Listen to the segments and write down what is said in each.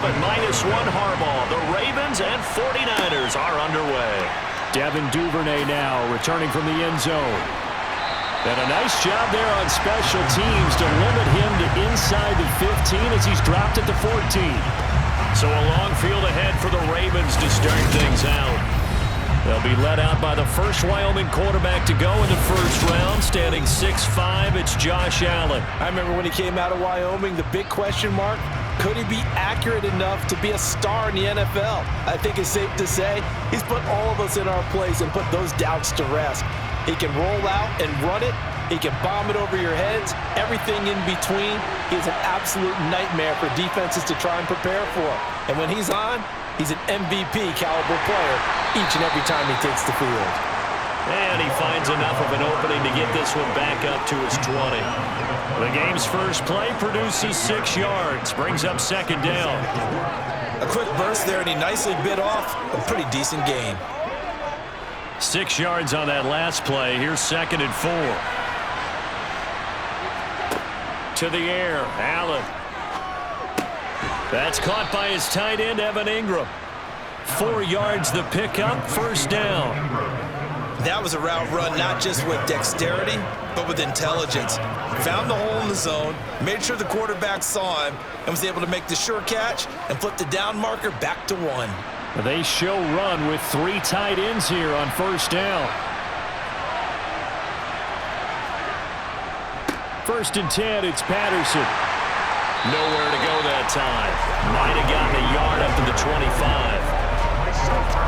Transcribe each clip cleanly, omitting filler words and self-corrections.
But -1 Harbaugh. The Ravens and 49ers are underway. Devin Duvernay now returning from the end zone. And a nice job there on special teams to limit him to inside the 15 as he's dropped at the 14. So a long field ahead for the Ravens to start things out. They'll be led out by the first Wyoming quarterback to go in the first round, standing 6'5". It's Josh Allen. I remember when he came out of Wyoming, the big question mark, could he be accurate enough to be a star in the NFL? I think it's safe to say he's put all of us in our place and put those doubts to rest. He can roll out and run it. He can bomb it over your heads. Everything in between. He's an absolute nightmare for defenses to try and prepare for. And when he's on, he's an MVP caliber player each and every time he takes the field. And he finds enough of an opening to get this one back up to his 20. The game's first play produces 6 yards, brings up second down. A quick burst there, and he nicely bit off a pretty decent gain. 6 yards on that last play. Here's 2nd and 4. To the air, Allen. That's caught by his tight end, Evan Ingram. 4 yards the pickup, first down. That was a route run not just with dexterity, but with intelligence. Found the hole in the zone, made sure the quarterback saw him, and was able to make the sure catch and flip the down marker back to 1. They show run with 3 tight ends here on first down. 1st and 10, it's Patterson. Nowhere to go that time. Might have gotten a yard up to the 25.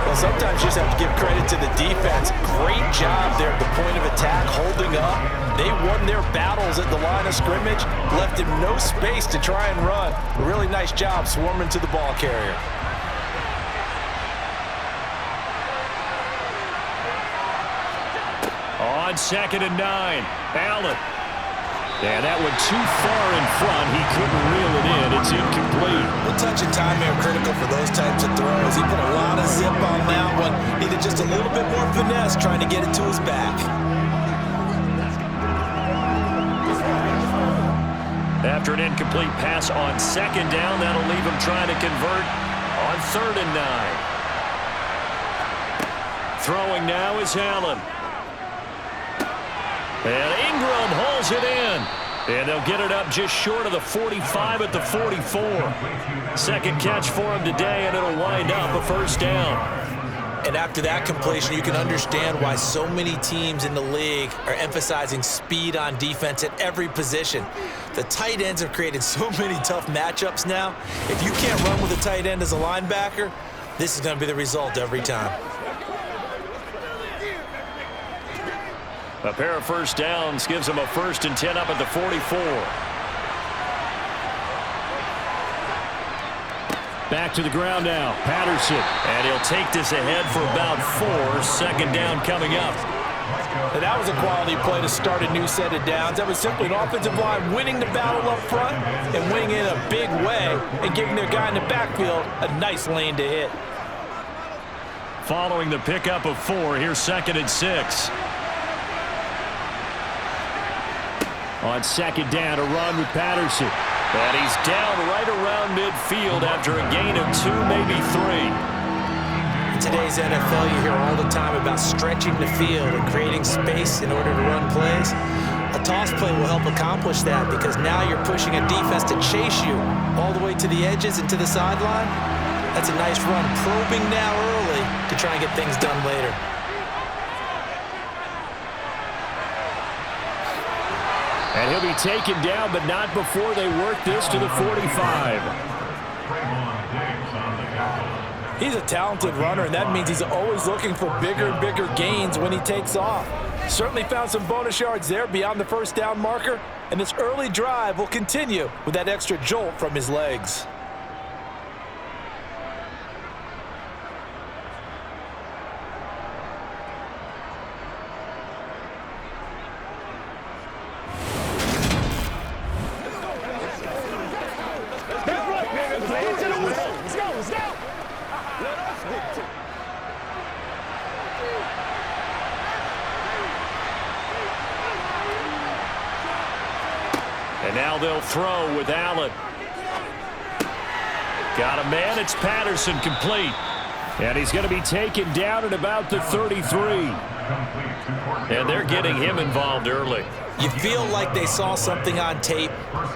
Well, sometimes you just have to give credit to the defense. Great job there at the point of attack, holding up. They won their battles at the line of scrimmage, left him no space to try and run. A really nice job swarming to the ball carrier. On 2nd and 9, Allen. Yeah, that one too far in front. He couldn't reel it in. It's incomplete. A touch of time here critical for those types of throws. He put a lot of zip on that one. Needed just a little bit more finesse trying to get it to his back. After an incomplete pass on 2nd down, that'll leave him trying to convert on 3rd and 9. Throwing now is Allen. And Ingram hauls it in. And they'll get it up just short of the 45 at the 44. 2nd catch for him today, and it'll wind up a first down. And after that completion, you can understand why so many teams in the league are emphasizing speed on defense at every position. The tight ends have created so many tough matchups now. If you can't run with a tight end as a linebacker, this is going to be the result every time. A pair of first downs gives him a 1st and 10 up at the 44. Back to the ground now, Patterson. And he'll take this ahead for about 4. 2nd down coming up. And that was a quality play to start a new set of downs. That was simply an offensive line winning the battle up front and winning in a big way and giving their guy in the backfield a nice lane to hit. Following the pickup of 4, here's 2nd and 6. On 2nd down, a run with Patterson. And he's down right around midfield after a gain of 2, maybe 3. In today's NFL, you hear all the time about stretching the field and creating space in order to run plays. A toss play will help accomplish that because now you're pushing a defense to chase you all the way to the edges and to the sideline. That's a nice run, probing now early to try and get things done later. And he'll be taken down, but not before they work this to the 45. He's a talented runner, and that means he's always looking for bigger and bigger gains when he takes off. Certainly found some bonus yards there beyond the first down marker, and this early drive will continue with that extra jolt from his legs. And now they'll throw with Allen. Got a man. It's Patterson, complete. And he's going to be taken down at about the 33. And they're getting him involved early. You feel like they saw something on tape,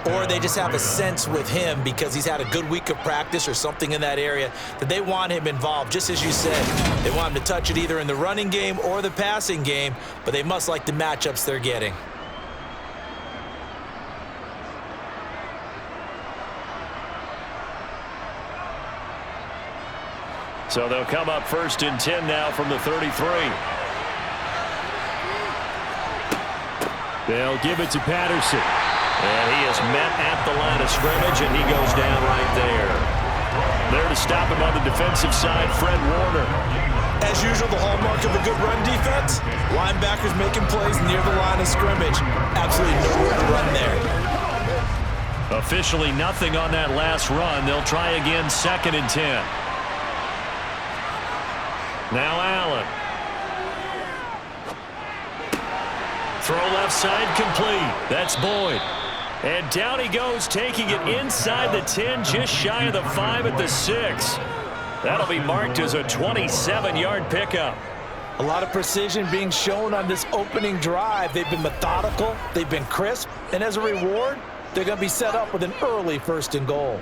or they just have a sense with him because he's had a good week of practice or something in that area that they want him involved. Just as you said, they want him to touch it either in the running game or the passing game, but they must like the matchups they're getting. So they'll come up 1st and 10 now from the 33. They'll give it to Patterson. And he is met at the line of scrimmage, and he goes down right there. There to stop him on the defensive side, Fred Warner. As usual, the hallmark of a good run defense, linebackers making plays near the line of scrimmage. Absolutely nowhere to run there. Officially nothing on that last run. They'll try again 2nd and 10. Now Allen. Throw left side complete. That's Boyd. And down he goes, taking it inside the 10, just shy of the 5 at the 6. That'll be marked as a 27-yard pickup. A lot of precision being shown on this opening drive. They've been methodical, they've been crisp, and as a reward, they're going to be set up with an early 1st and goal.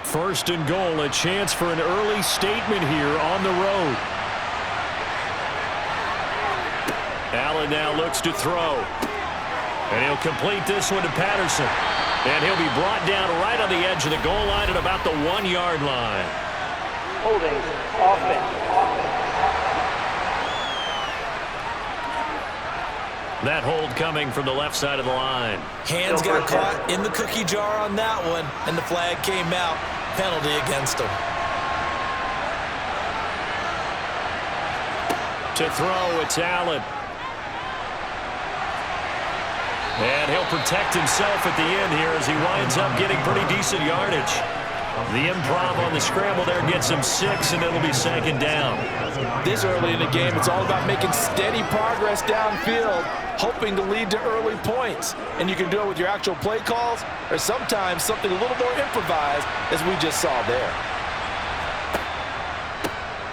First and goal, a chance for an early statement here on the road. Allen now looks to throw. And he'll complete this one to Patterson. And he'll be brought down right on the edge of the goal line at about the 1-yard line. Holding offense. That hold coming from the left side of the line. Hands got caught in the cookie jar on that one, and the flag came out. Penalty against him. To throw, it's Allen. And he'll protect himself at the end here as he winds up getting pretty decent yardage. The improv on the scramble there gets him 6, and it'll be 2nd down. This early in the game, it's all about making steady progress downfield, hoping to lead to early points. And you can do it with your actual play calls or sometimes something a little more improvised, as we just saw there.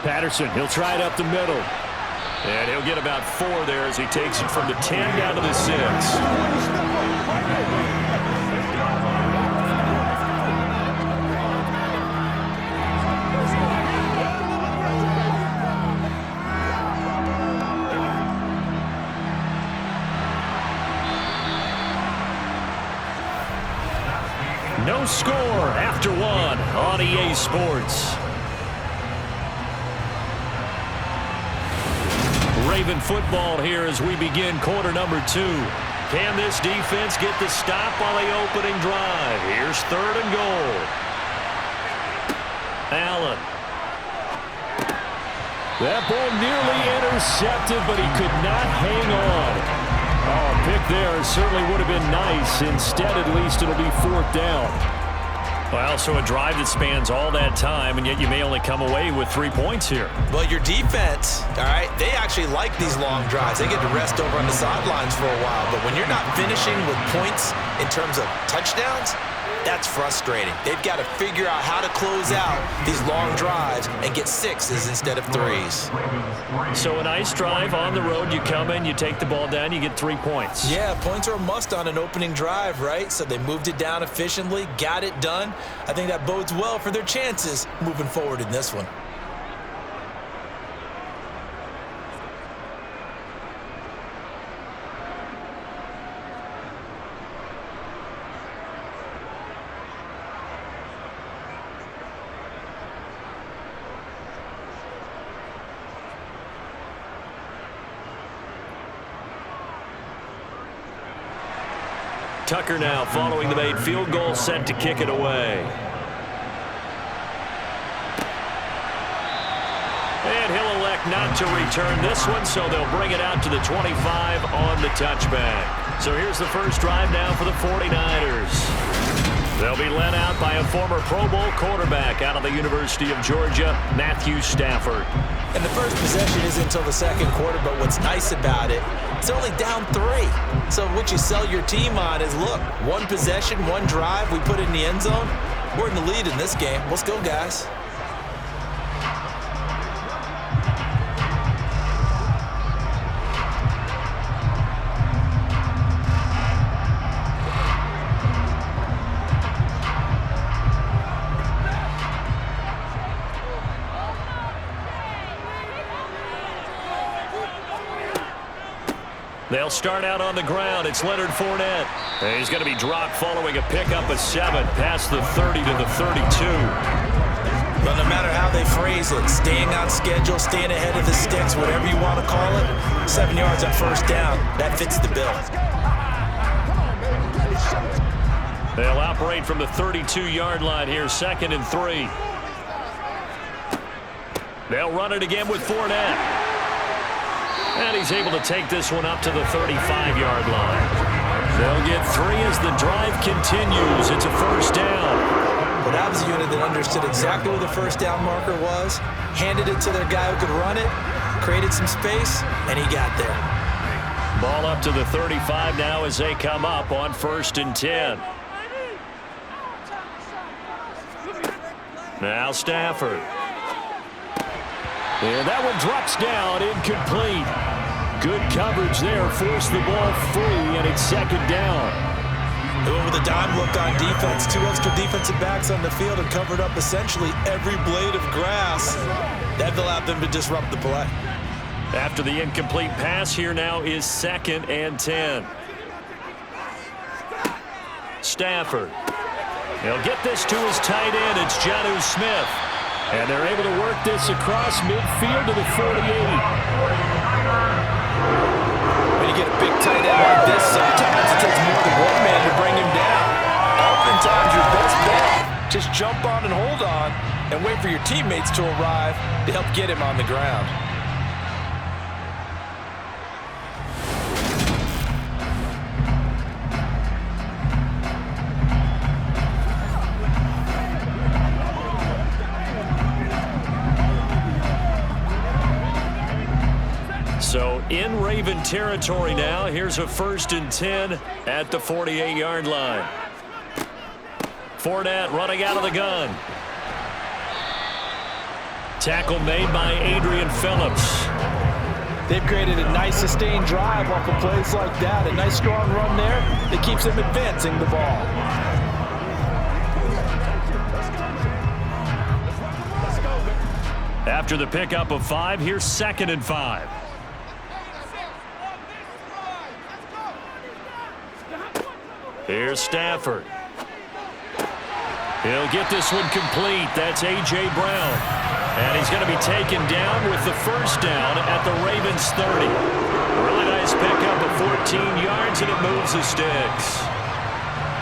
Patterson, he'll try it up the middle. And he'll get about 4 there as he takes it from the 10 down to the 6. No score after 1 on EA Sports. Raven football here as we begin quarter number 2. Can this defense get the stop on the opening drive? Here's 3rd and goal. Allen. That ball nearly intercepted, but he could not hang on. Oh, a pick there certainly would have been nice. Instead, at least, it'll be 4th down. Well, so a drive that spans all that time, and yet you may only come away with 3 points here. Well, your defense, all right, they actually like these long drives. They get to rest over on the sidelines for a while. But when you're not finishing with points in terms of touchdowns, that's frustrating. They've got to figure out how to close out these long drives and get 6s instead of 3s. So a nice drive on the road. You come in, you take the ball down, you get 3 points. Yeah, points are a must on an opening drive, right? So they moved it down efficiently, got it done. I think that bodes well for their chances moving forward in this one. Tucker now following the made field goal, set to kick it away. And he'll elect not to return this one, so they'll bring it out to the 25 on the touchback. So here's the first drive now for the 49ers. They'll be led out by a former Pro Bowl quarterback out of the University of Georgia, Matthew Stafford. And the first possession isn't until the second quarter, but what's nice about it, it's only down 3. So what you sell your team on is, look, one possession, one drive, we put it in the end zone. We're in the lead in this game. Let's go, guys. They'll start out on the ground. It's Leonard Fournette. And he's going to be dropped following a pickup of 7 past the 30 to the 32. But no matter how they phrase it, staying on schedule, staying ahead of the sticks, whatever you want to call it, 7 yards on first down, that fits the bill. They'll operate from the 32-yard line here, 2nd and 3. They'll run it again with Fournette. And he's able to take this one up to the 35-yard line. They'll get 3 as the drive continues. It's a first down. But that was a unit that understood exactly where the first down marker was, handed it to their guy who could run it, created some space, and he got there. Ball up to the 35 now as they come up on 1st and 10. Now Stafford. And that one drops down, incomplete. Good coverage there, forced the ball free, and it's 2nd down. They went with a dime look on defense, 2 extra defensive backs on the field and covered up essentially every blade of grass. That allowed them to disrupt the play. After the incomplete pass, here now is 2nd and 10. Stafford. He'll get this to his tight end. It's Jonnu Smith. And they're able to work this across midfield to the 48. When you get a big tight end like this, sometimes it takes more than one man to bring him down. Oftentimes, your best bet, just jump on and hold on and wait for your teammates to arrive to help get him on the ground. So in Raven territory now. Here's a 1st and 10 at the 48-yard line. Fournette running out of the gun. Tackle made by Adrian Phillips. They've created a nice sustained drive off of plays like that. A nice strong run there that keeps them advancing the ball. After the pickup of 5, here's 2nd and 5. Here's Stafford. He'll get this one complete. That's A.J. Brown. And he's going to be taken down with the first down at the Ravens 30. Really nice pickup of 14 yards, and it moves the sticks.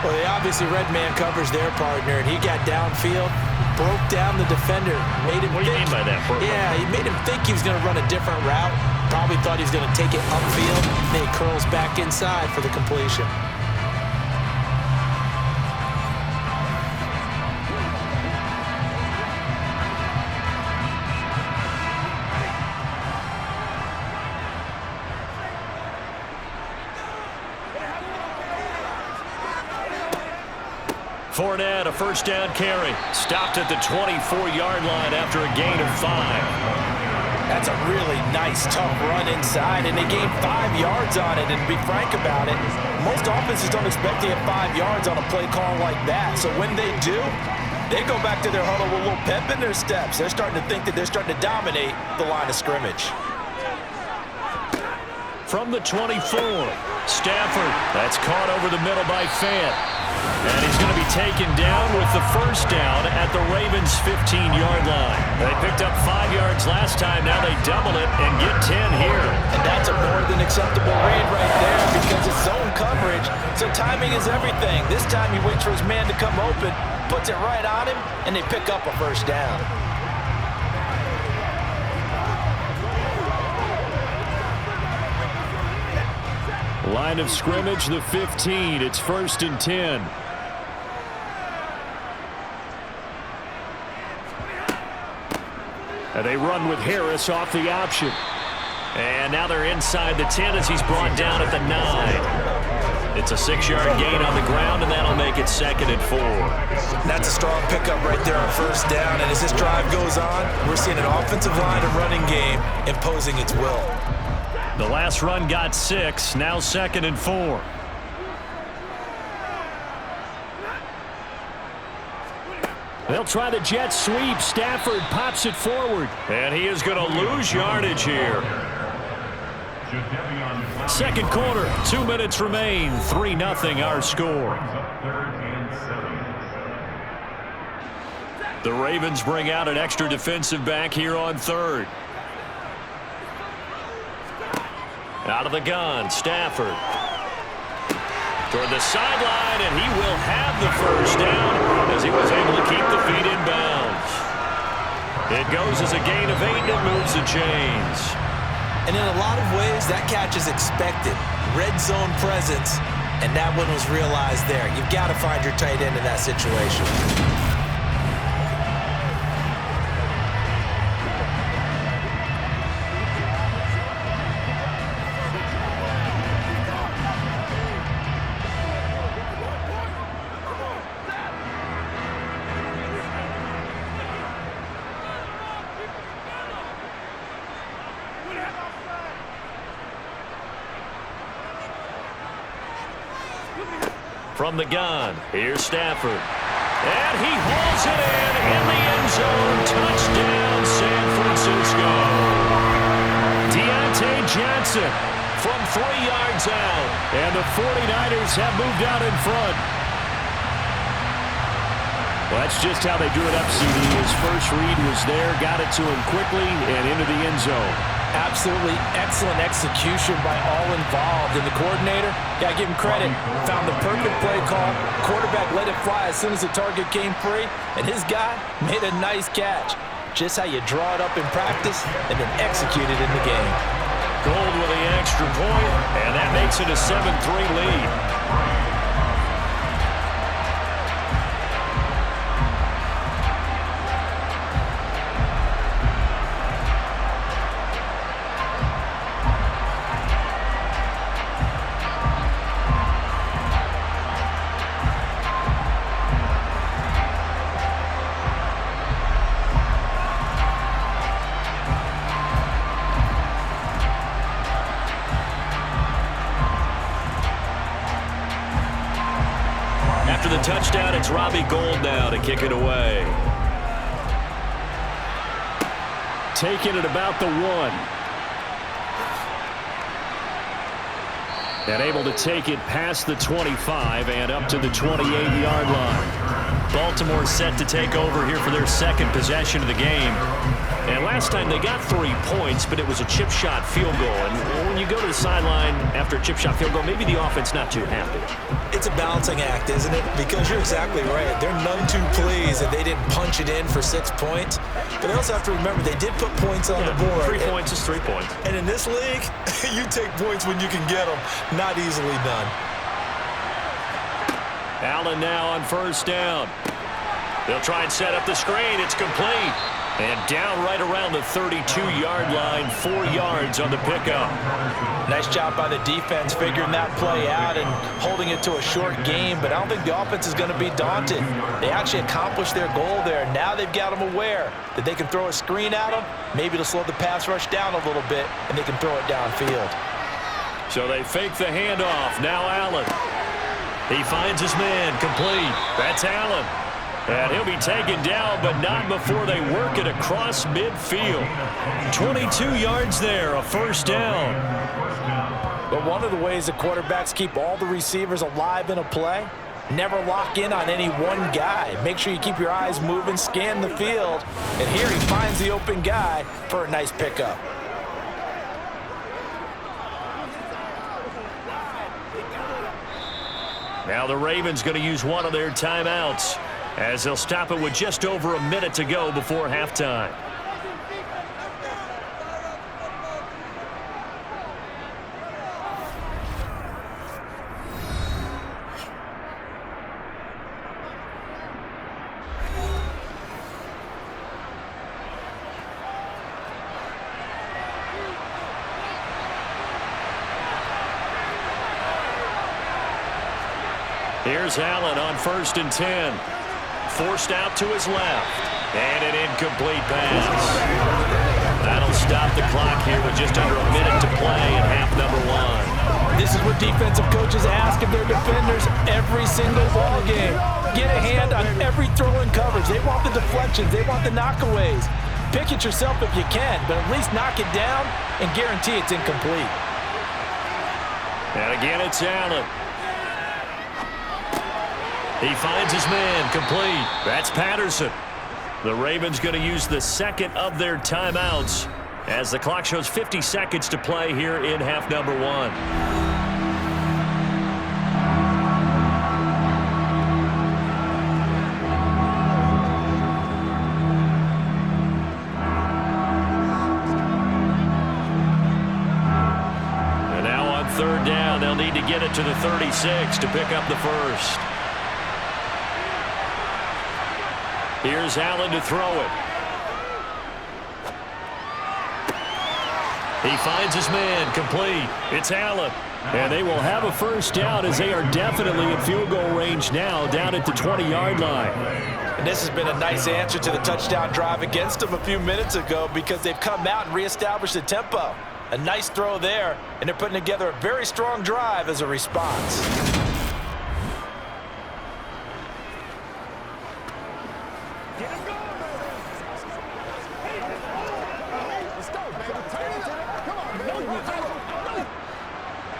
Well, they obviously red man covers their partner, and he got downfield, broke down the defender, made him What do you mean by that? Yeah, he made him think he was going to run a different route. Probably thought he was going to take it upfield. Then he curls back inside for the completion. Fournette, a first down carry. Stopped at the 24-yard line after a gain of 5. That's a really nice, tough run inside, and they gained 5 yards on it. And to be frank about it, most offenses don't expect to get 5 yards on a play call like that. So when they do, they go back to their huddle with a little pep in their steps. They're starting to think that they're starting to dominate the line of scrimmage. From the 24, Stafford. That's caught over the middle by Fant. And he's going to be taken down with the first down at the Ravens' 15-yard line. They picked up 5 yards last time. Now they double it and get 10 here. And that's a more than acceptable read right there because it's zone coverage. So timing is everything. This time he waits for his man to come open, puts it right on him, and they pick up a first down. Line of scrimmage, the 15. It's 1st and 10. And they run with Harris off the option. And now they're inside the 10 as he's brought down at the 9. It's a 6-yard gain on the ground, and that'll make it 2nd and 4. That's a strong pickup right there on first down. And as this drive goes on, we're seeing an offensive line and running game imposing its will. The last run got 6, now 2nd and 4. They'll try the jet sweep. Stafford pops it forward. And he is going to lose yardage here. Second quarter, 2 minutes remain. 3-0 our score. The Ravens bring out an extra defensive back here on 3rd. Out of the gun, Stafford. Toward the sideline, and he will have the first down as he was able to keep the feet in bounds. It goes as a gain of 8, and it moves the chains. And in a lot of ways, that catch is expected. Red zone presence, and that one was realized there. You've got to find your tight end in that situation. From the gun, here's Stafford. And he hauls it in the end zone. Touchdown, San Francisco. Deontay Johnson From 3 yards out. and the 49ers have moved out in front. Well, that's just how they do it up, CD. His first read was there, got it to him quickly, and into the end zone. Absolutely excellent execution by all involved. And the coordinator, got to give him credit, found the perfect play call. Quarterback let it fly as soon as the target came free, and his guy made a nice catch. Just how you draw it up in practice and then execute it in the game. Gold with the extra point, and that makes it a 7-3 lead. After the touchdown, it's Robbie Gould now to kick it away. Taking it about the 1. And able to take it past the 25 and up to the 28-yard line. Baltimore set to take over here for their second possession of the game. And last time they got 3 points, but it was a chip shot field goal. And when you go to the sideline after a chip shot field goal, maybe the offense not too happy. It's a balancing act, isn't it? Because you're exactly right. They're none too pleased that they didn't punch it in for 6 points. But they also have to remember they did put points on the board. 3 points is 3 points. And in this league, you take points when you can get them. Not easily done. Allen now on first down. They'll try and set up the screen. It's complete. And down right around the 32-yard line, 4 yards on the pickup. Nice job by the defense figuring that play out and holding it to a short game, but I don't think the offense is going to be daunted. They actually accomplished their goal there. Now they've got them aware that they can throw a screen at them, maybe to slow the pass rush down a little bit, and they can throw it downfield. So they fake the handoff. Now Allen. He finds his man, complete. That's Allen. And he'll be taken down, but not before they work it across midfield. 22 yards there, a first down. But one of the ways the quarterbacks keep all the receivers alive in a play, never lock in on any one guy. Make sure you keep your eyes moving, scan the field, and here he finds the open guy for a nice pickup. Now the Ravens going to use one of their timeouts, as they'll stop it with just over a minute to go before halftime. Here's Allen on 1st and 10. Forced out to his left. And an incomplete pass. That'll stop the clock here with just under a minute to play in half number 1. This is what defensive coaches ask of their defenders every single ball game. Get a hand on every throw in coverage. They want the deflections. They want the knockaways. Pick it yourself if you can, but at least knock it down and guarantee it's incomplete. And again, it's Allen. He finds his man, complete. That's Patterson. The Ravens going to use the second of their timeouts as the clock shows 50 seconds to play here in half number 1. And now on 3rd down, they'll need to get it to the 36 to pick up the first. Here's Allen to throw it. He finds his man, complete. It's Allen. And they will have a first down as they are definitely in field goal range now, down at the 20-yard line. And this has been a nice answer to the touchdown drive against them a few minutes ago because they've come out and reestablished the tempo. A nice throw there, and they're putting together a very strong drive as a response.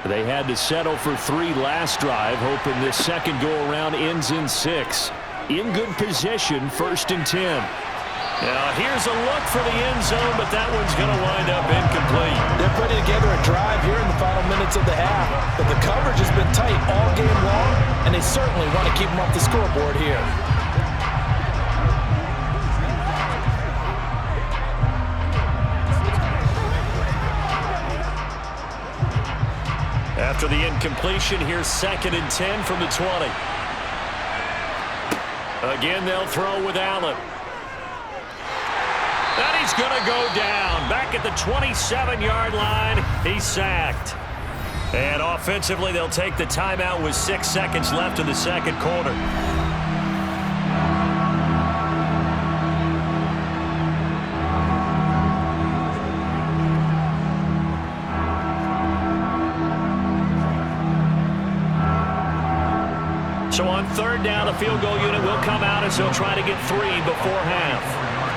They had to settle for 3 last drive, hoping this second go-around ends in 6. In good position, 1st and 10. Now here's a look for the end zone, but that one's going to wind up incomplete. They're putting together a drive here in the final minutes of the half, but the coverage has been tight all game long, and they certainly want to keep them off the scoreboard here. After the incompletion, here's 2nd and 10 from the 20. Again, they'll throw with Allen. And he's going to go down. Back at the 27-yard line, he's sacked. And offensively, they'll take the timeout with 6 seconds left in the second quarter. So on 3rd down, the field goal unit will come out as they'll try to get 3 before half.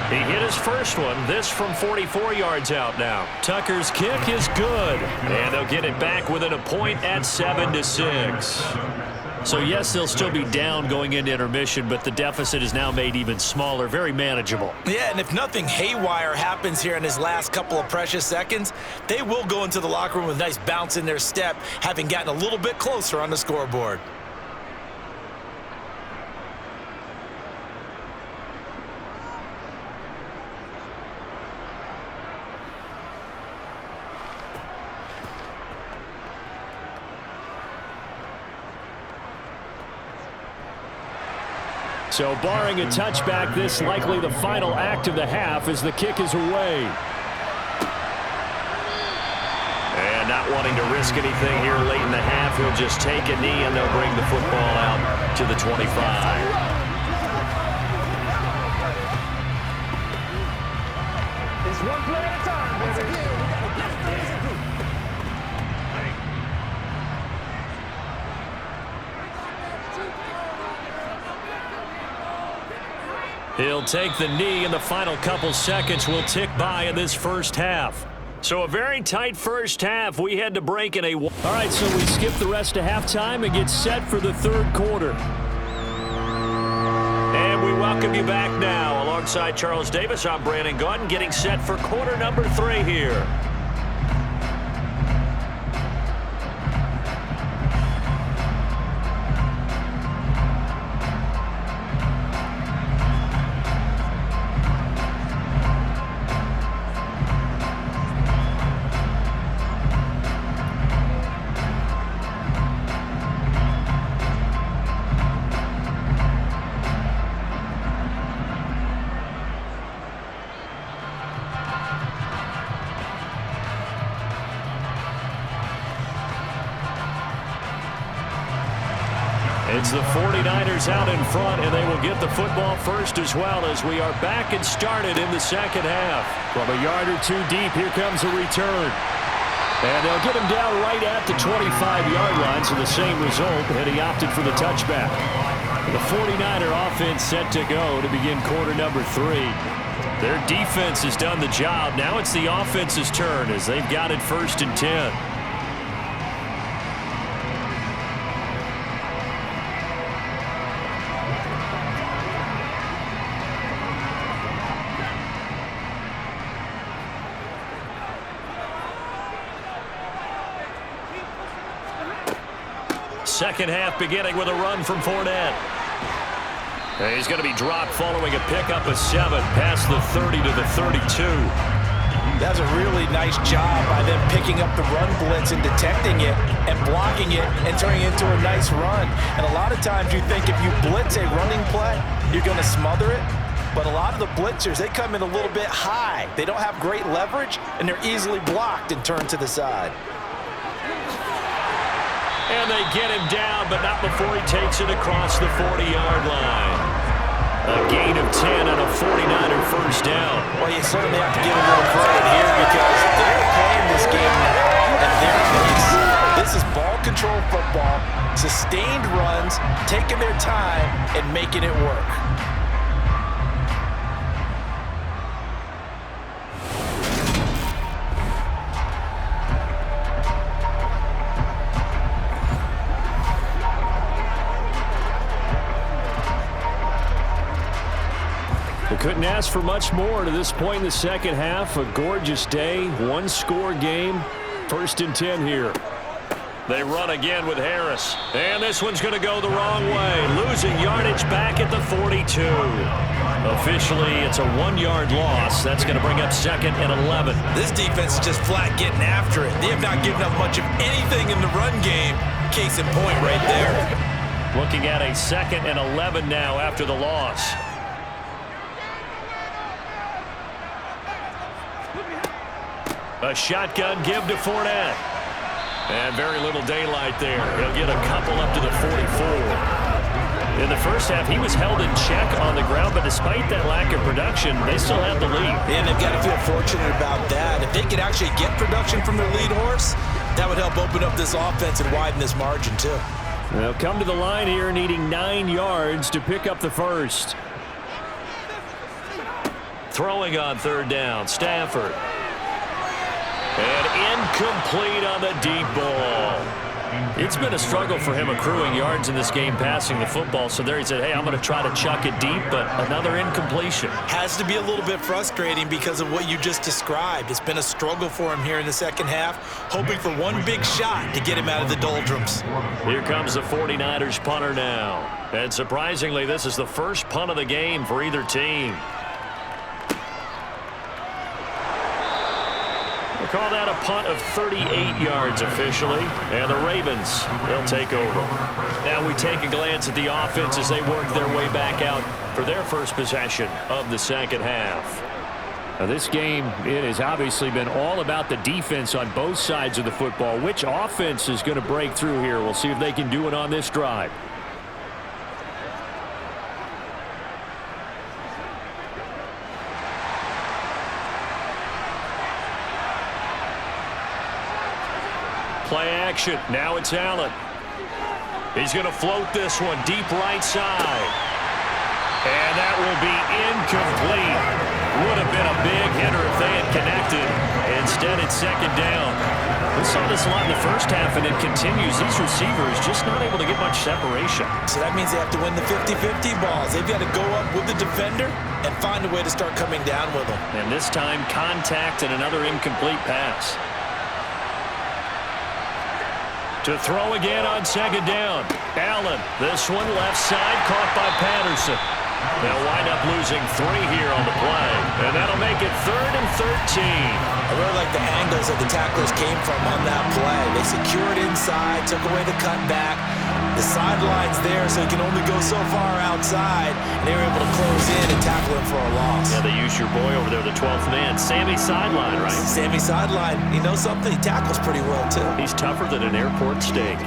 He hit his first one, this from 44 yards out now. Tucker's kick is good, and they'll get it back within a point at 7-6. So yes, they'll still be down going into intermission, but the deficit is now made even smaller, very manageable. Yeah, and if nothing haywire happens here in his last couple of precious seconds, they will go into the locker room with a nice bounce in their step, having gotten a little bit closer on the scoreboard. So barring a touchback, this likely the final act of the half as the kick is away. And not wanting to risk anything here late in the half, he'll just take a knee and they'll bring the football out to the 25. It's one play at a time, baby. He'll take the knee, and the final couple seconds will tick by in this first half. So a very tight first half. We had to break in a... All right, so we skip the rest of halftime and get set for the 3rd quarter. And we welcome you back now. Alongside Charles Davis, I'm Brandon Gaudin, getting set for quarter number 3 here. It's the 49ers out in front, and they will get the football first as well as we are back and started in the second half. From a yard or two deep, here comes a return. And they'll get him down right at the 25-yard line, so the same result, and he opted for the touchback. The 49er offense set to go to begin quarter number 3. Their defense has done the job. Now it's the offense's turn as they've got it 1st and 10. Second half beginning with a run from Fournette. And he's going to be dropped following a pickup of 7 past the 30 to the 32. That's a really nice job by them picking up the run blitz and detecting it and blocking it and turning it into a nice run. And a lot of times you think if you blitz a running play, you're going to smother it. But a lot of the blitzers, they come in a little bit high. They don't have great leverage, and they're easily blocked and turned to the side. And they get him down, but not before he takes it across the 40-yard line. A gain of 10 and a 49er first down. Well, you certainly have to give him a little credit here because they're playing this game now at their pace. This is ball control football, sustained runs, taking their time, and making it work. Couldn't ask for much more to this point in the second half. A gorgeous day, one-score game. 1st and 10 here. They run again with Harris. And this one's going to go the wrong way. Losing yardage back at the 42. Officially, it's a 1-yard loss. That's going to bring up 2nd and 11. This defense is just flat getting after it. They have not given up much of anything in the run game. Case in point right there. Looking at a 2nd and 11 now after the loss. A shotgun give to Fournette. And very little daylight there. He'll get a couple up to the 44. In the first half, he was held in check on the ground, but despite that lack of production, they still have the lead. And they've got to feel fortunate about that. If they could actually get production from their lead horse, that would help open up this offense and widen this margin, too. They'll come to the line here needing 9 yards to pick up the first. Throwing on 3rd down, Stafford. And incomplete on the deep ball. It's been a struggle for him accruing yards in this game passing the football. So there he said, hey, I'm going to try to chuck it deep, but another incompletion. Has to be a little bit frustrating because of what you just described. It's been a struggle for him here in the second half, hoping for one big shot to get him out of the doldrums. Here comes the 49ers punter now. And surprisingly, this is the first punt of the game for either team. Call that a punt of 38 yards officially, and the Ravens, they'll take over. Now we take a glance at the offense as they work their way back out for their first possession of the second half. Now this game, it has obviously been all about the defense on both sides of the football. Which offense is going to break through here? We'll see if they can do it on this drive. Play action. Now it's Allen. He's going to float this one deep right side. And that will be incomplete. Would have been a big hitter if they had connected. Instead, it's 2nd down. We saw this a lot in the first half, and it continues. These receivers just not able to get much separation. So that means they have to win the 50-50 balls. They've got to go up with the defender and find a way to start coming down with them. And this time, contact and another incomplete pass. To throw again on 2nd down. Allen, this one left side, caught by Patterson. They'll wind up losing 3 here on the play. And that'll make it 3rd and 13. I really like the angles that the tacklers came from on that play. They secured inside, took away the cutback. The sideline's there, so he can only go so far outside. And they were able to close in and tackle him for a loss. Yeah, they used your boy over there, the 12th man. Sammy Sideline, right? Sammy Sideline. You know something? He tackles pretty well, too. He's tougher than an airport steak.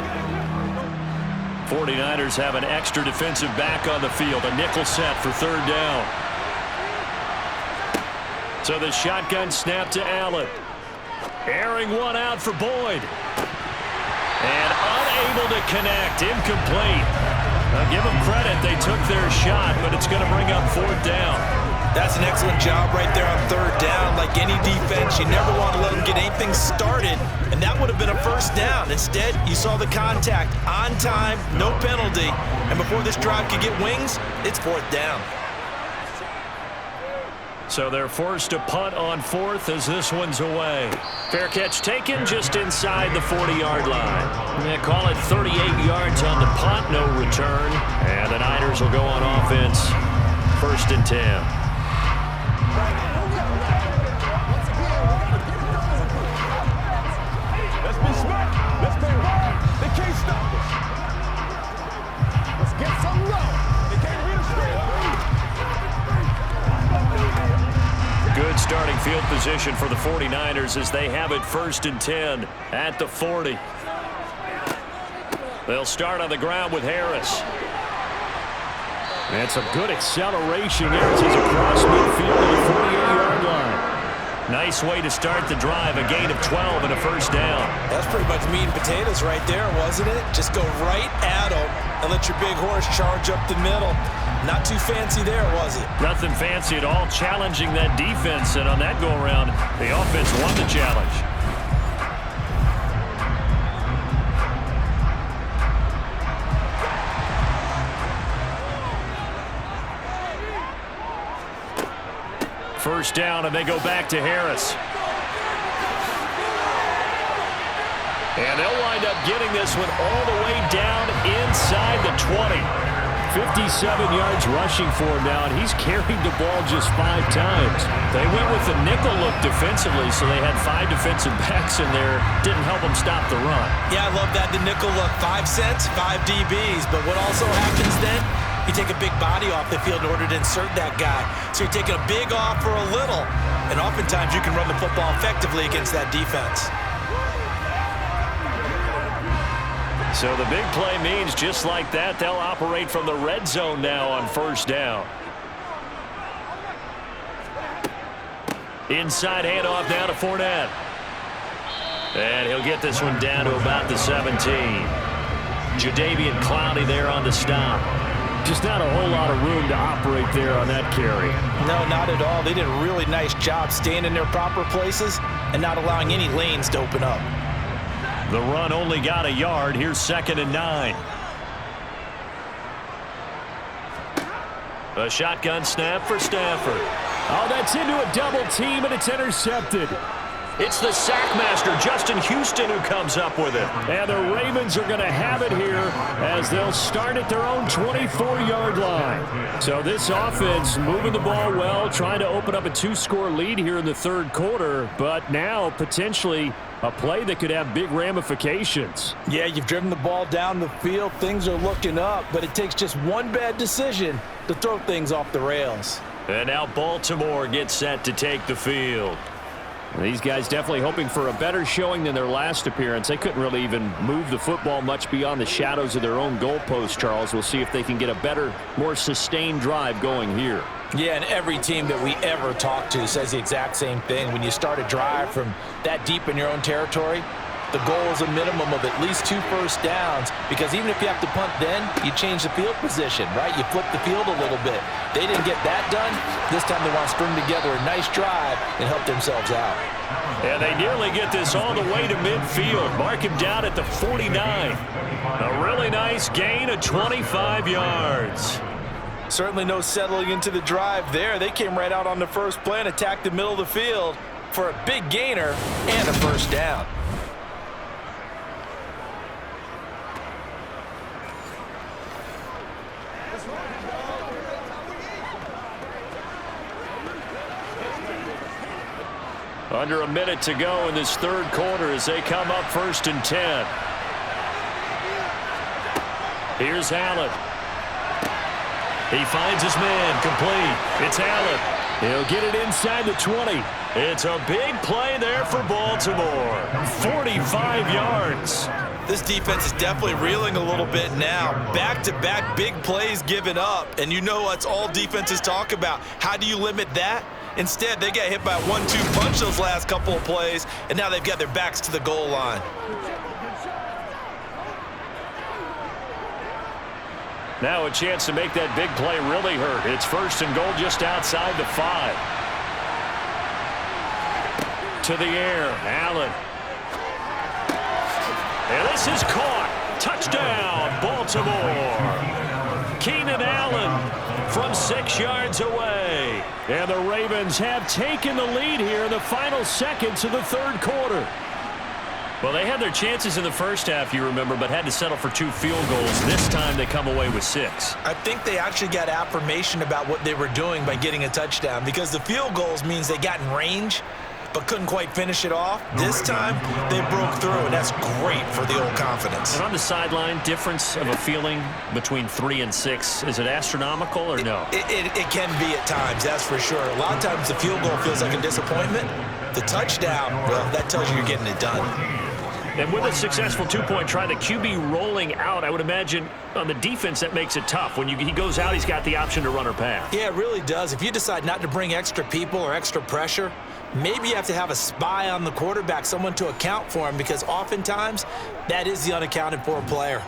49ers have an extra defensive back on the field. A nickel set for third down. So the shotgun snap to Allen. Airing one out for Boyd. And unable to connect. Incomplete. I'll give them credit. They took their shot, but it's going to bring up fourth down. That's an excellent job right there on third down. Like any defense, you never want to let them get anything started, and that would have been a first down. Instead, you saw the contact on time, no penalty, and before this drive could get wings, it's fourth down. So they're forced to punt on fourth as this one's away. Fair catch taken just inside the 40-yard line. They call it 38 yards on the punt, no return. And the Niners will go on offense, 1st and 10. Let's be smart. Let's play hard. They can't stop us. Let's get some love. They can't beat us straight. Good starting field position for the 49ers as they have it 1st and 10 at the 40. They'll start on the ground with Harris. And some good acceleration there as he's across midfield to the 48-yard line. Nice way to start the drive, a gain of 12 and a first down. That's pretty much meat and potatoes right there, wasn't it? Just go right at them and let your big horse charge up the middle. Not too fancy there, was it? Nothing fancy at all, challenging that defense, and on that go-around, the offense won the challenge. First down, and they go back to Harris. And they'll wind up getting this one all the way down inside the 20. 57 yards rushing for him now, and he's carried the ball just 5 times. They went with the nickel look defensively, so they had 5 defensive backs in there. Didn't help them stop the run. Yeah, I love that, the nickel look. 5 cents, 5 DBs. But what also happens then, you take a big body off the field in order to insert that guy. So you're taking a big off for a little, and oftentimes you can run the football effectively against that defense. So the big play means just like that, they'll operate from the red zone now on first down. Inside handoff now to Fournette. And he'll get this one down to about the 17. Jadeveon Clowney there on the stop. Just not a whole lot of room to operate there on that carry. No, not at all. They did a really nice job staying in their proper places and not allowing any lanes to open up. The run only got a yard. Here's 2nd and 9. A shotgun snap for Stafford. Oh, that's into a double team, and it's intercepted. It's the sackmaster, Justin Houston, who comes up with it. And the Ravens are going to have it here as they'll start at their own 24-yard line. So this offense moving the ball well, trying to open up a 2-score lead here in the 3rd quarter, but now potentially a play that could have big ramifications. Yeah, you've driven the ball down the field. Things are looking up, but it takes just one bad decision to throw things off the rails. And now Baltimore gets set to take the field. These guys definitely hoping for a better showing than their last appearance. They couldn't really even move the football much beyond the shadows of their own goalpost, Charles. We'll see if they can get a better, more sustained drive going here. Yeah, and every team that we ever talk to says the exact same thing. When you start a drive from that deep in your own territory, the goal is a minimum of at least 2 first downs, because even if you have to punt then, you change the field position, right? You flip the field a little bit. They didn't get that done. This time they want to string together a nice drive and help themselves out. And they nearly get this all the way to midfield. Mark him down at the 49. A really nice gain of 25 yards. Certainly no settling into the drive there. They came right out on the first play and attacked the middle of the field for a big gainer and a first down. Under a minute to go in this 3rd quarter as they come up 1st and 10. Here's Allen. He finds his man, complete. It's Allen. He'll get it inside the 20. It's a big play there for Baltimore. 45 yards. This defense is definitely reeling a little bit now. Back-to-back big plays given up, and you know what's all defenses talk about. How do you limit that? Instead, they got hit by a 1-2 punch those last couple of plays, and now they've got their backs to the goal line. Now a chance to make that big play really hurt. It's 1st and goal just outside the 5. To the air, Allen. And this is caught. Touchdown, Baltimore. Keenan Allen from 6 yards away. And the Ravens have taken the lead here in the final seconds of the 3rd quarter. Well, they had their chances in the first half, you remember, but had to settle for 2 field goals. This time they come away with 6. I think they actually got affirmation about what they were doing by getting a touchdown, because the field goals means they got in range but couldn't quite finish it off. This time, they broke through, and that's great for the old confidence. And on the sideline, difference of a feeling between 3 and 6, is it astronomical or no? It can be at times, that's for sure. A lot of times the field goal feels like a disappointment. The touchdown, well, that tells you you're getting it done. And with a successful 2-point try, the QB rolling out, I would imagine on the defense that makes it tough. When he goes out, he's got the option to run or pass. Yeah, it really does. If you decide not to bring extra people or extra pressure, maybe you have to have a spy on the quarterback, someone to account for him, because oftentimes that is the unaccounted for player.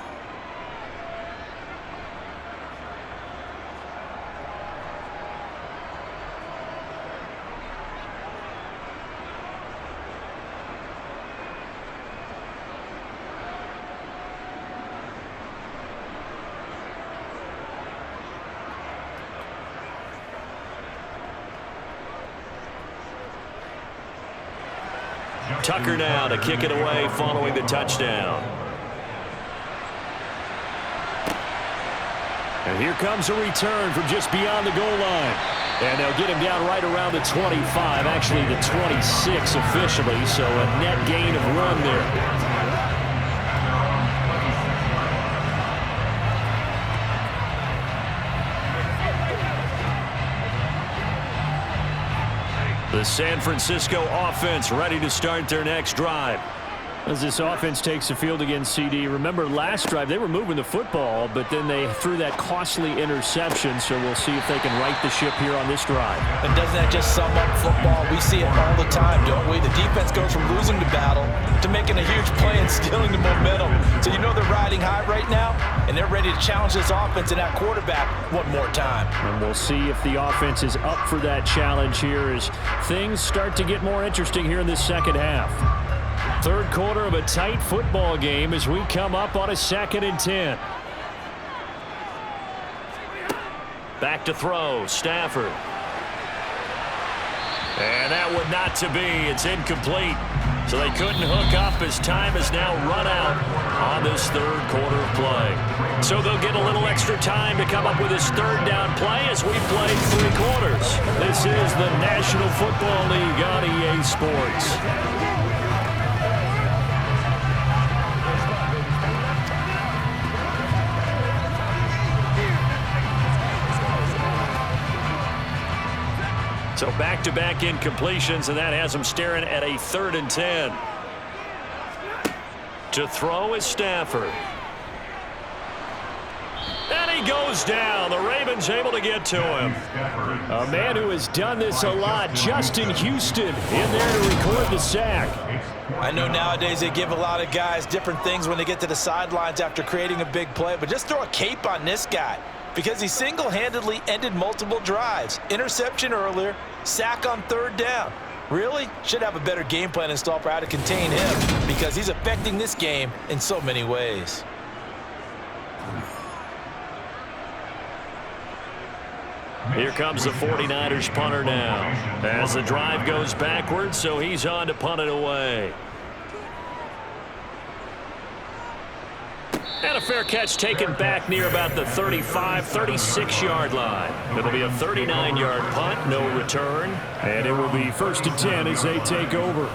Tucker now to kick it away following the touchdown. And here comes a return from just beyond the goal line. And they'll get him down right around the 25, actually the 26 officially, so a net gain of 1 there. The San Francisco offense ready to start their next drive. As this offense takes the field against CD, remember last drive they were moving the football, but then they threw that costly interception, so we'll see if they can right the ship here on this drive. And doesn't that just sum up football? We see it all the time, don't we? The defense goes from losing the battle to making a huge play and stealing the momentum. So you know they're riding high right now, and they're ready to challenge this offense and that quarterback one more time. And we'll see if the offense is up for that challenge here as things start to get more interesting here in this second half. 3rd quarter of a tight football game as we come up on a 2nd and 10. Back to throw, Stafford. And that would not to be. It's incomplete. So they couldn't hook up as time has now run out on this 3rd quarter of play. So they'll get a little extra time to come up with this 3rd down play as we played 3 quarters. This is the National Football League on EA Sports. So back-to-back incompletions, and that has them staring at a 3rd and 10. To throw is Stafford. And he goes down. The Ravens able to get to him. A man who has done this a lot, Justin Houston, in there to record the sack. I know nowadays they give a lot of guys different things when they get to the sidelines after creating a big play, but just throw a cape on this guy, because he single-handedly ended multiple drives. Interception earlier, sack on 3rd down. Really should have a better game plan installed for how to contain him, because he's affecting this game in so many ways. Here comes the 49ers punter now as the drive goes backwards, so he's on to punt it away. And a fair catch taken back near about the 35, 36-yard line. It'll be a 39-yard punt, no return. And it will be 1st and 10 as they take over.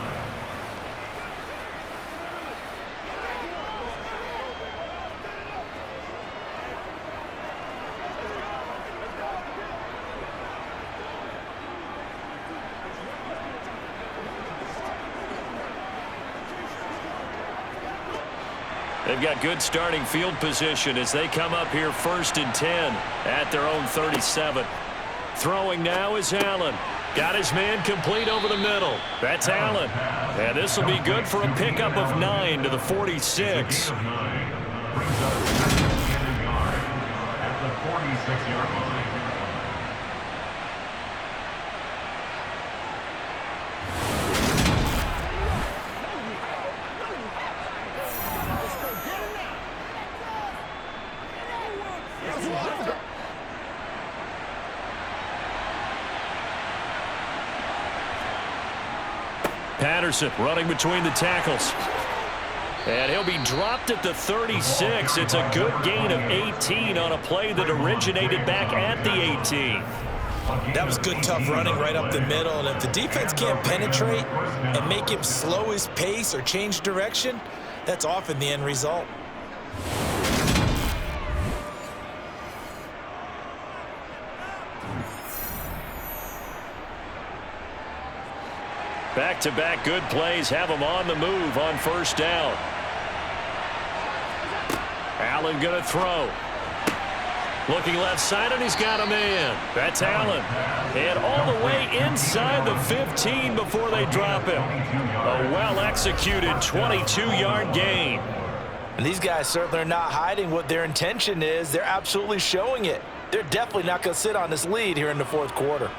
They've got good starting field position as they come up here 1st and 10 at their own 37. Throwing now is Allen. Got his man complete over the middle. That's Allen. And this will be good for a pickup of 9 to the 46. At the 46-yard line. Patterson running between the tackles. And he'll be dropped at the 36. It's a good gain of 18 on a play that originated back at the 18. That was good, tough running right up the middle. And if the defense can't penetrate and make him slow his pace or change direction, that's often the end result. Back-to-back good plays have him on the move on 1st down. Allen going to throw. Looking left side, and he's got a man. That's Allen. And all the way inside the 15 before they drop him. A well-executed 22-yard gain. And these guys certainly are not hiding what their intention is. They're absolutely showing it. They're definitely not going to sit on this lead here in the 4th quarter.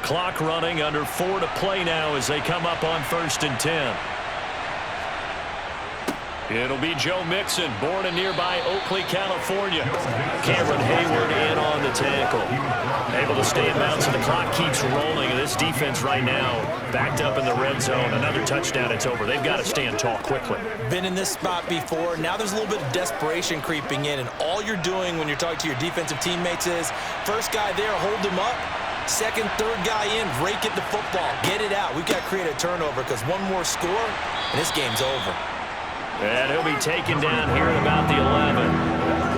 Clock running, under 4 to play now as they come up on 1st and 10. It'll be Joe Mixon, born in nearby Oakley, California. Cameron Hayward in on the tackle. Able to stay in bounds, and the clock keeps rolling. And this defense right now backed up in the red zone. Another touchdown, it's over. They've got to stand tall quickly. Been in this spot before. Now there's a little bit of desperation creeping in. And all you're doing when you're talking to your defensive teammates is, first guy there, hold him up. Second, third guy in, rake at the football. Get it out. We've got to create a turnover because one more score, and this game's over. And he'll be taken down here at about the 11.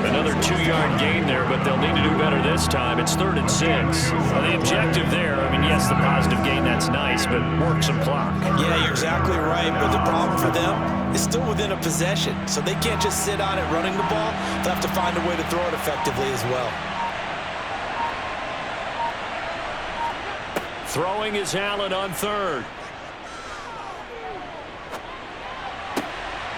Another 2-yard gain there, but they'll need to do better this time. It's 3rd and 6. The objective there, I mean, yes, the positive gain, that's nice, but work some clock. Yeah, you're exactly right, but the problem for them is still within a possession, so they can't just sit on it running the ball. They'll have to find a way to throw it effectively as well. Throwing is Allen on 3rd.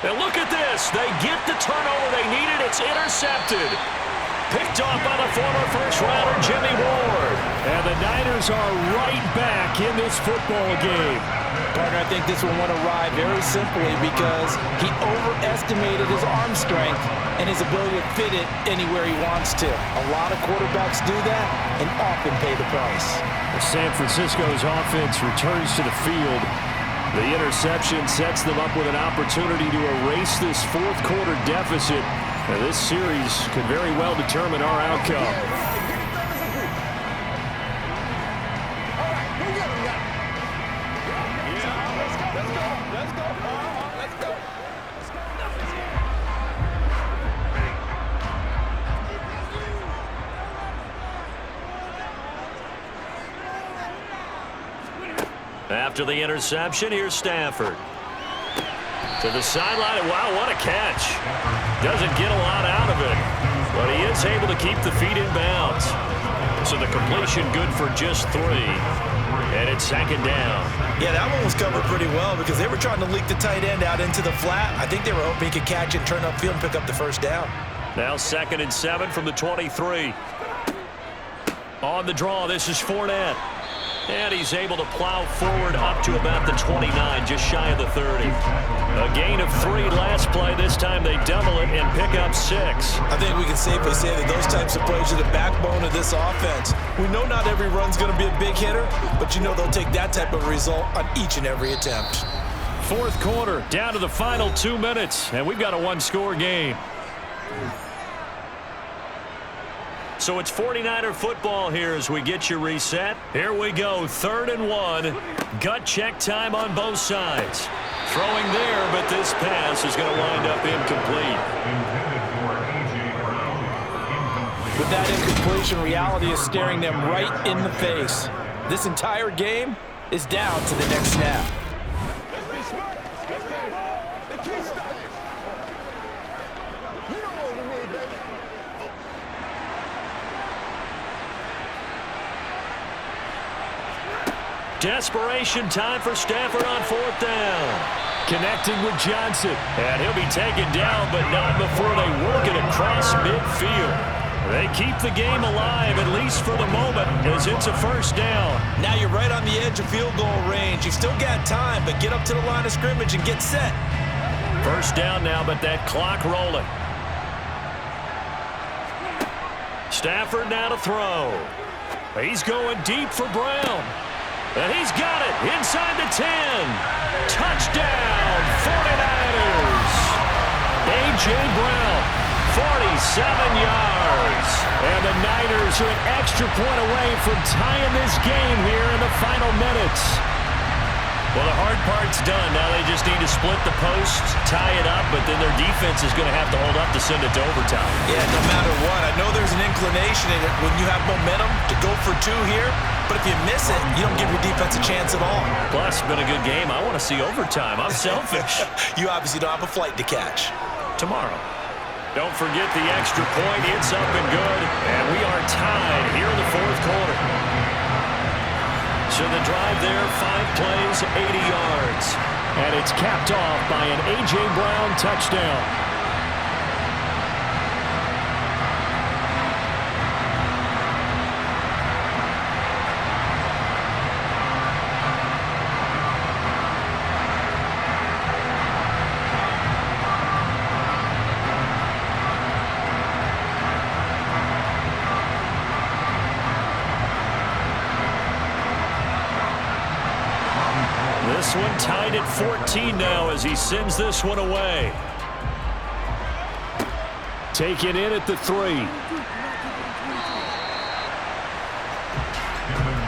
And look at this. They get the turnover they needed. It's intercepted. Picked off by the former first-rounder Jimmy Ward. And the Niners are right back in this football game. Partner, I think this one went awry very simply because he overestimated his arm strength and his ability to fit it anywhere he wants to. A lot of quarterbacks do that and often pay the price. San Francisco's offense returns to the field. The interception sets them up with an opportunity to erase this 4th quarter deficit. And this series could very well determine our outcome. After the interception, here's Stafford. To the sideline. Wow, what a catch. Doesn't get a lot out of it, but he is able to keep the feet in bounds. So the completion good for just 3. And it's 2nd down. Yeah, that one was covered pretty well because they were trying to leak the tight end out into the flat. I think they were hoping he could catch it, turn upfield, and pick up the 1st down. Now 2nd and 7 from the 23. On the draw, this is Fournette. And he's able to plow forward up to about the 29, just shy of the 30. A gain of 3 last play. This time they double it and pick up 6. I think we can safely say that those types of plays are the backbone of this offense. We know not every run's going to be a big hitter, but you know they'll take that type of result on each and every attempt. 4th quarter, down to the final 2 minutes, and we've got a 1-score game. So it's 49er football here as we get you reset. Here we go, 3rd and 1. Gut check time on both sides. Throwing there, but this pass is going to wind up incomplete. The with that incompletion, reality is staring them right in the face. This entire game is down to the next snap. Desperation time for Stafford on 4th down. Connecting with Johnson. And he'll be taken down, but not before they work it across midfield. They keep the game alive, at least for the moment, as it's a 1st down. Now you're right on the edge of field goal range. You've still got time, but get up to the line of scrimmage and get set. 1st down now, but that clock rolling. Stafford now to throw. He's going deep for Brown. And he's got it inside the 10. Touchdown, 49ers. A.J. Brown, 47 yards. And the Niners are an extra point away from tying this game here in the final minutes. Well, the hard part's done. Now they just need to split the post, tie it up, but then their defense is going to have to hold up to send it to overtime. Yeah, no matter what. I know there's an inclination in it when you have momentum to go for 2 here, but if you miss it, you don't give your defense a chance at all. Plus, it's been a good game. I want to see overtime. I'm selfish. You obviously don't have a flight to catch. Tomorrow. Don't forget the extra point. It's up and good, and we are tied here in the 4th quarter. So the drive there, 5 plays, 80 yards. And it's capped off by an A.J. Brown touchdown. This one tied at 14 now as he sends this one away. Taken in at the 3.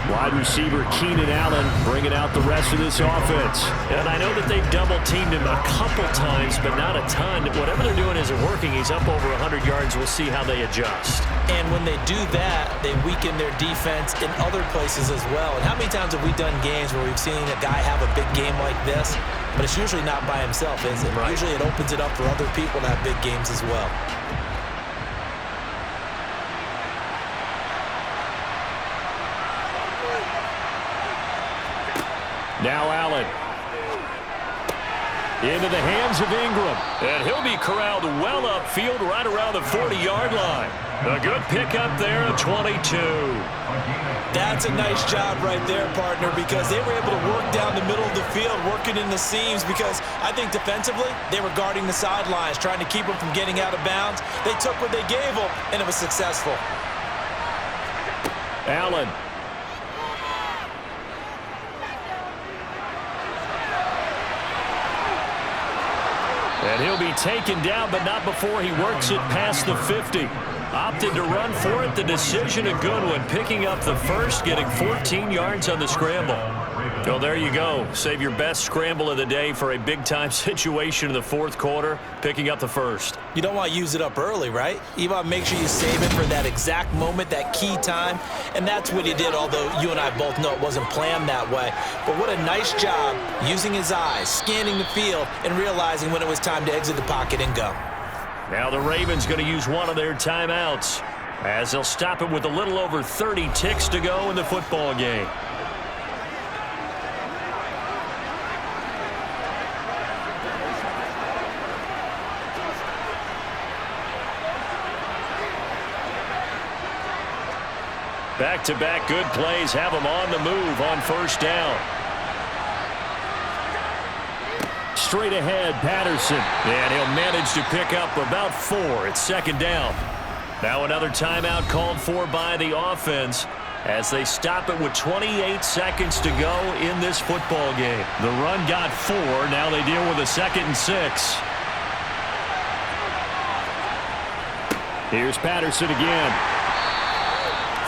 Wide receiver Keenan Allen bringing out the rest of this offense. And I know that they've double-teamed him a couple times, but not a ton. Whatever they're doing isn't working. He's up over 100 yards. We'll see how they adjust. And when they do that, they weaken their defense in other places as well. And how many times have we done games where we've seen a guy have a big game like this, but it's usually not by himself, is it? Right. Usually it opens it up for other people to have big games as well. Now Allen. Into the hands of Ingram. And he'll be corralled well upfield right around the 40-yard line. A good pickup there at 22. That's a nice job right there, partner, because they were able to work down the middle of the field, working in the seams, because I think defensively they were guarding the sidelines, trying to keep them from getting out of bounds. They took what they gave them, and it was successful. Allen. And he'll be taken down, but not before he works it past the 50. Opted to run for it. The decision a good one. Picking up the first, getting 14 yards on the scramble. So there you go. Save your best scramble of the day for a big-time situation in the 4th quarter, picking up the first. You don't want to use it up early, right? You want to make sure you save it for that exact moment, that key time. And that's what he did, although you and I both know it wasn't planned that way. But what a nice job using his eyes, scanning the field, and realizing when it was time to exit the pocket and go. Now the Ravens going to use one of their timeouts as they'll stop it with a little over 30 ticks to go in the football game. Back-to-back good plays have them on the move on 1st down. Straight ahead, Patterson. And he'll manage to pick up about 4. It's 2nd down. Now another timeout called for by the offense as they stop it with 28 seconds to go in this football game. The run got 4. Now they deal with a 2nd and 6. Here's Patterson again.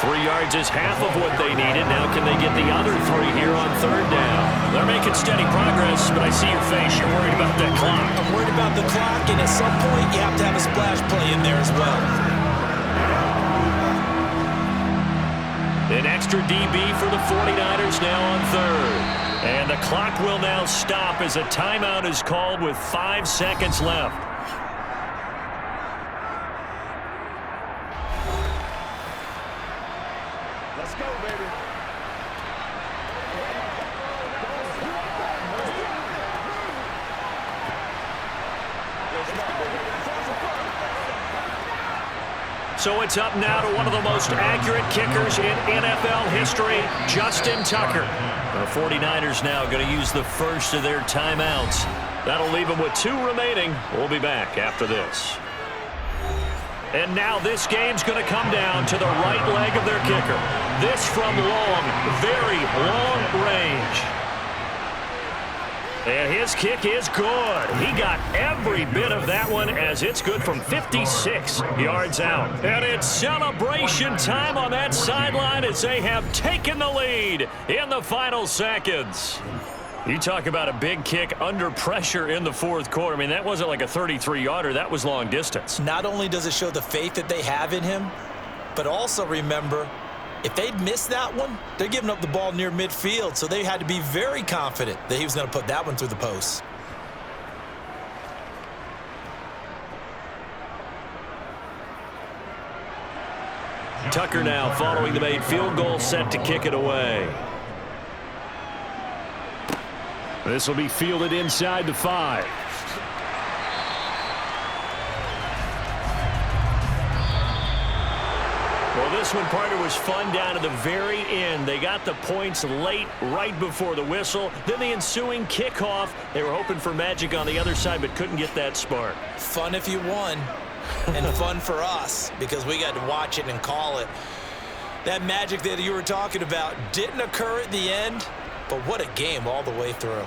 3 yards is half of what they needed. Now can they get the other 3 here on 3rd down? They're making steady progress, but I see your face. You're worried about that clock. I'm worried about the clock, and at some point you have to have a splash play in there as well. An extra DB for the 49ers now on third. And the clock will now stop as a timeout is called with 5 seconds left. Let's go, baby. So it's up now to one of the most accurate kickers in NFL history, Justin Tucker. The 49ers now going to use the first of their timeouts. That'll leave them with 2 remaining. We'll be back after this. And now this game's going to come down to the right leg of their kicker. This from long, very long range. And his kick is good. He got every bit of that one as it's good from 56 yards out. And it's celebration time on that sideline as they have taken the lead in the final seconds. You talk about a big kick under pressure in the fourth quarter. I mean, that wasn't like a 33-yarder. That was long distance. Not only does it show the faith that they have in him, but also remember, if they'd missed that one, they're giving up the ball near midfield, so they had to be very confident that he was going to put that one through the post. Tucker now following the made field goal, set to kick it away. This will be fielded inside the 5. Well, this one, partner, was fun down to the very end. They got the points late, right before the whistle. Then the ensuing kickoff. They were hoping for magic on the other side, but couldn't get that spark. Fun if you won, and fun for us because we got to watch it and call it. That magic that you were talking about didn't occur at the end, but what a game all the way through.